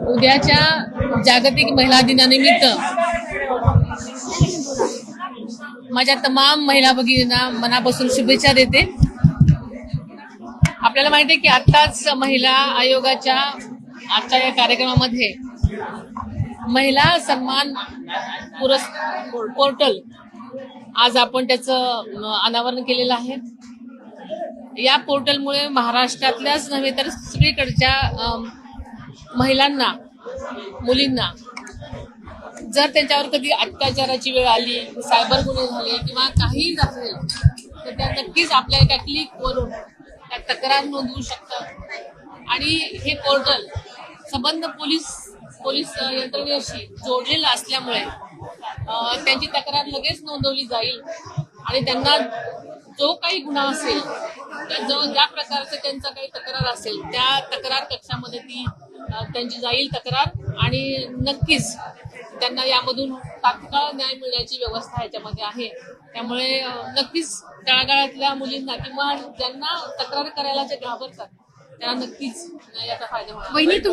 उद्याच्या जागतिक महिला दिनानिमित्त माझ्या तमाम महिला भगिनींना मनापासून शुभेच्छा देते। आपल्याला माहिती आहे की आत्ताच महिला आयोगाच्या आजच्या या कार्यक्रमामध्ये महिला सन्मान पोर्टल आज आपण त्याचं अनावरण केलेलं आहे। या पोर्टलमुळे महाराष्ट्रातल्याच नव्हे तर सगळीकडच्या महिलांना, मुलींना जर त्यांच्यावर कधी अत्याचाराची वेळ आली, सायबर गुन्हे झाले किंवा काही झाले तर त्या नक्कीच आपल्या एका क्लिकवरून त्या तक्रार नोंदवू शकतात। आणि हे पोर्टल संबंध पोलीस यंत्रणेशी जोडलेलं असल्यामुळे त्यांची तक्रार लगेच नोंदवली जाईल आणि त्यांना जो काही गुन्हा असेल, ज्या प्रकारचं त्यांचा काही तक्रार असेल त्या तक्रार कक्षामध्ये ती त्यांची जाईल तक्रार आणि नक्कीच त्यांना यामधून तात्काळ न्याय मिळण्याची व्यवस्था याच्यामध्ये आहे। त्यामुळे नक्कीच तळागाळातल्या मुलींना किंवा ज्यांना तक्रार करायला जे घाबरतात त्यांना नक्कीच याचा फायदा होणार।